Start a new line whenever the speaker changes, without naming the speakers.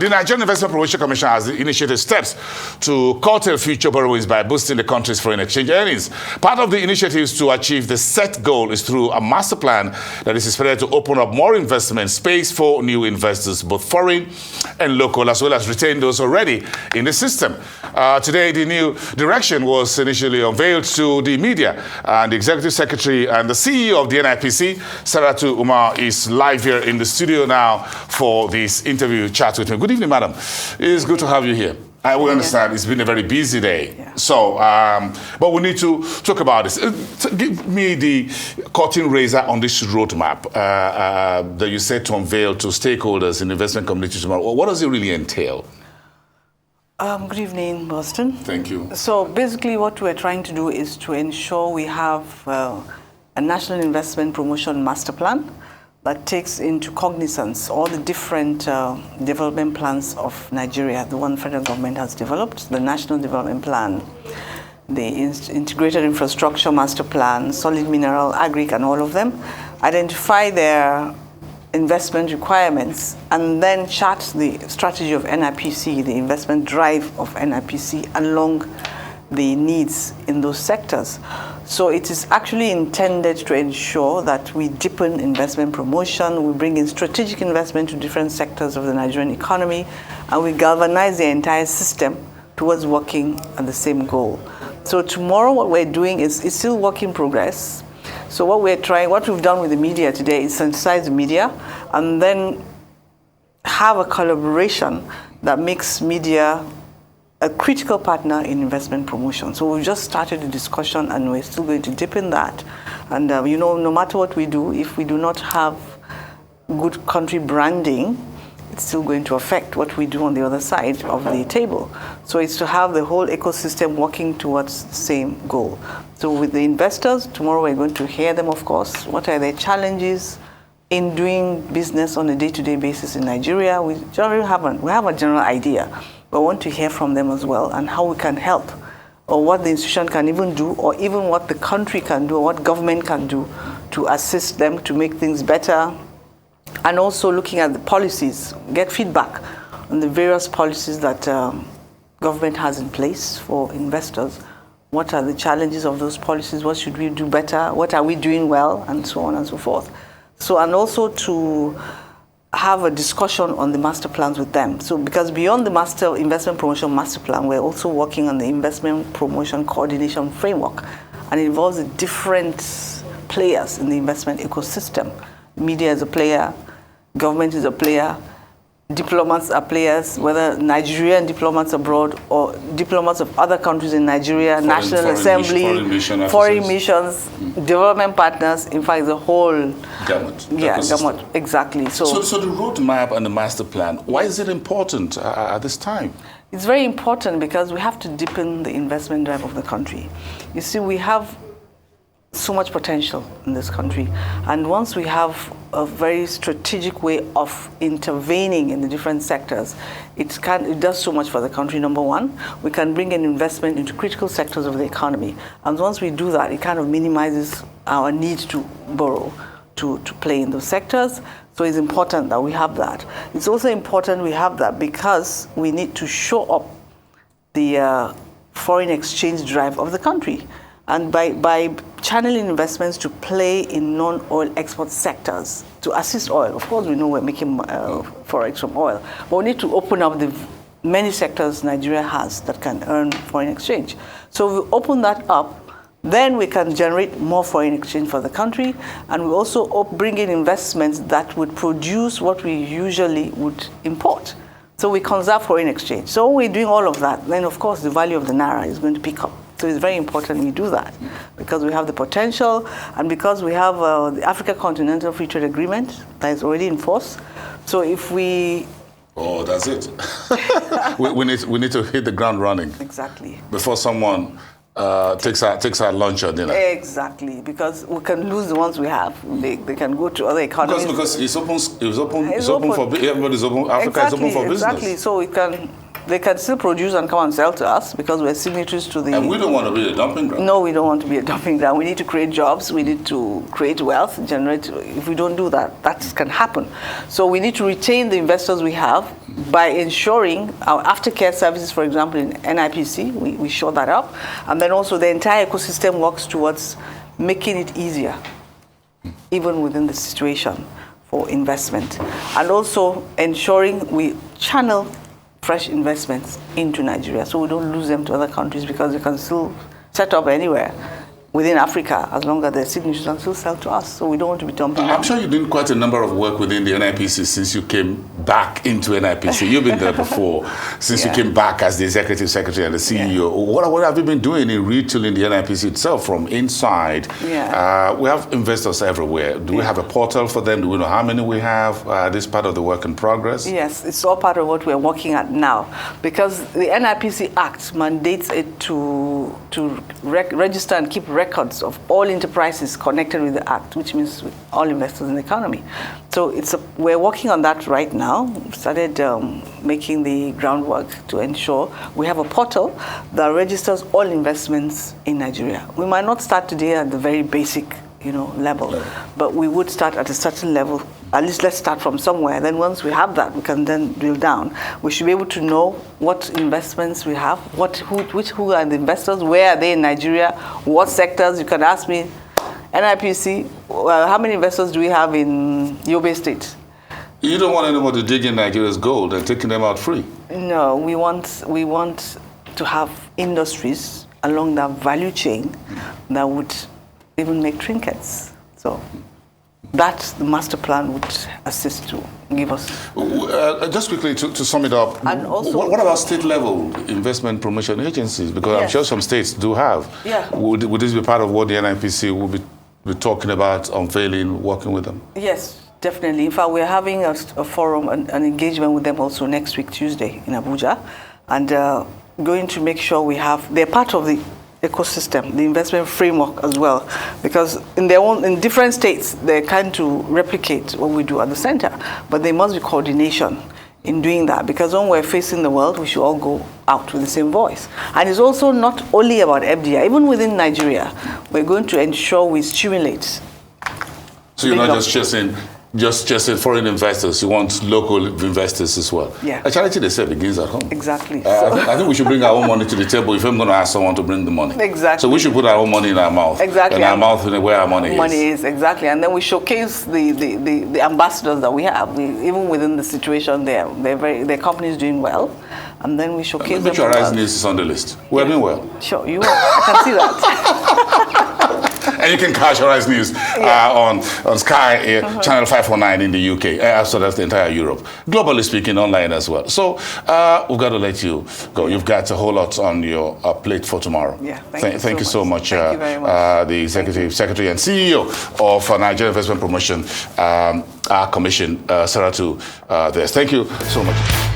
The Nigerian Investment Promotion Commission has initiated steps to curtail future borrowings by boosting the country's foreign exchange earnings. Part of the initiatives to achieve the set goal is through a master plan that is expected to open up more investment space for new investors, both foreign and local, as well as retain those already in the system. Today, the new direction was initially unveiled to the media, and the Executive Secretary and the CEO of the NIPC, Saratu Umar, is live here in the studio now for this interview chat with me. Good evening, madam. It's good to have you here. We understand it's been a very busy day.
Yeah.
So, but we need to talk about this. Give me the curtain raiser on this roadmap that you said to unveil to stakeholders in the investment community tomorrow. What does it really entail?
Good evening, Boston.
Thank you.
So basically what we're trying to do is to ensure we have a national investment promotion master plan that takes into cognizance all the different development plans of Nigeria. The one federal government has developed, the National Development Plan, the Integrated Infrastructure Master Plan, Solid Mineral, Agric, and all of them. Identify their investment requirements, and then chart the strategy of NIPC, the investment drive of NIPC along the needs in those sectors. So it is actually intended to ensure that we deepen investment promotion, we bring in strategic investment to different sectors of the Nigerian economy, and we galvanize the entire system towards working at the same goal. So tomorrow what we're doing is it's still work in progress. So what we've done with the media today is synthesize the media and then have a collaboration that makes media a critical partner in investment promotion. So we've just started a discussion and we're still going to deepen that. And you know, no matter what we do, if we do not have good country branding, it's still going to affect what we do on the other side of the table. So it's to have the whole ecosystem working towards the same goal. So with the investors, tomorrow we're going to hear them, of course. What are their challenges in doing business on a day-to-day basis in Nigeria? We have a general idea, but we want to hear from them as well and how we can help, or what the institution can even do, or even what the country can do, or what government can do to assist them to make things better. And also looking at the policies, get feedback on the various policies that government has in place for investors. What are the challenges of those policies? What should we do better? What are we doing well? And so on and so forth. So, and also to have a discussion on the master plans with them. So because beyond the master investment promotion master plan, we're also working on the investment promotion coordination framework. And it involves the different players in the investment ecosystem. Media is a player, government is a player, diplomats are players, whether Nigerian diplomats abroad or diplomats of other countries in Nigeria, National Assembly, foreign missions, development partners, in fact, the whole
government.
Yeah, government, exactly. So
the roadmap and the master plan, why is it important at this time?
It's very important because we have to deepen the investment drive of the country. You see, we have so much potential in this country, and once we have a very strategic way of intervening in the different sectors, it does so much for the country. Number one, we can bring an investment into critical sectors of the economy, and once we do that, it kind of minimizes our need to borrow to play in those sectors. So it's important that we have that. It's also important we have that because we need to show up the foreign exchange drive of the country. And by channeling investments to play in non-oil export sectors to assist oil. Of course, we know we're making forex from oil, but we need to open up the many sectors Nigeria has that can earn foreign exchange. So if we open that up, then we can generate more foreign exchange for the country, and we also bring in investments that would produce what we usually would import. So we conserve foreign exchange. So when we're doing all of that, then of course the value of the naira is going to pick up. So it's very important we do that because we have the potential, and because we have the Africa Continental Free Trade Agreement that is already in force. So if we...
Oh, that's it. we need to hit the ground running.
Exactly.
Before someone takes our lunch or dinner.
Exactly, because we can lose the ones we have. They can go to other economies.
Because it's open for everybody's open. Africa is open for business.
Exactly. So we can They can still produce and come and sell to us because we're signatories to the...
And we don't want to be a dumping ground.
No, we don't want to be a dumping ground. We need to create jobs. We need to create wealth, generate... If we don't do that, that can happen. So we need to retain the investors we have by ensuring our aftercare services, for example, in NIPC, we shore that up. And then also the entire ecosystem works towards making it easier, even within the situation for investment. And also ensuring we channel fresh investments into Nigeria so we don't lose them to other countries, because they can still set up anywhere within Africa as long as their signatures can still sell to us. So we don't want to be dumping them.
I'm sure you've done quite a number of work within the NIPC since you came back into NIPC. You've been there before, since you came back as the executive secretary and the CEO. Yeah. What have you been doing in retooling the NIPC itself from inside? Yeah. We have investors everywhere. Do we have a portal for them? Do we know how many we have? This part of the work in progress?
Yes, it's all part of what we're working at now, because the NIPC Act mandates it to register and keep records of all enterprises connected with the Act, which means with all investors in the economy. So we're working on that right now. We've started making the groundwork to ensure we have a portal that registers all investments in Nigeria. We might not start today at the very basic level, but we would start at a certain level. At least let's start from somewhere. Then once we have that, we can then drill down. We should be able to know what investments we have, who are the investors, where are they in Nigeria, what sectors. You can ask me, NIPC, how many investors do we have in Yobe State?
You don't want anybody digging Nigeria's gold and taking them out free.
No, we want to have industries along that value chain that would even make trinkets. So that the master plan would assist to give us.
Just quickly to sum it up,
and also,
what about state level investment promotion agencies? Because I'm sure some states do have. Yeah. Would this be part of what the NIPC will be talking about, unveiling, working with them?
Yes, definitely. In fact, we're having a forum, an engagement with them also next week, Tuesday, in Abuja, and going to make sure they're part of the ecosystem, the investment framework as well, because in different states they're trying to replicate what we do at the center, but there must be coordination in doing that, because when we're facing the world, we should all go out with the same voice. And it's also not only about FDI. Even within Nigeria, we're going to ensure we stimulate.
So you're not just chasing foreign investors, you want local investors as well. Yeah. A charity, they say, begins at home.
Exactly.
I think we should bring our own money to the table if I'm going to ask someone to bring the money.
Exactly.
So we should put our own money in our mouth.
Exactly.
And our mouth where our money is.
Exactly. And then we showcase the ambassadors that we have. Even within the situation, their company is doing well. And then we showcase them.
Rise News is on the list. We're doing well.
Sure, you are. I can see that.
And you can catch Rise News on Sky Channel 549 in the UK, so that's the entire Europe. Globally speaking, online as well. So we've got to let you go. You've got a whole lot on your plate for tomorrow.
Yeah,
thank you so much.
Thank you very much.
The Executive Secretary and CEO of Nigeria Investment Promotion Commission, Saratu. Thank you so much.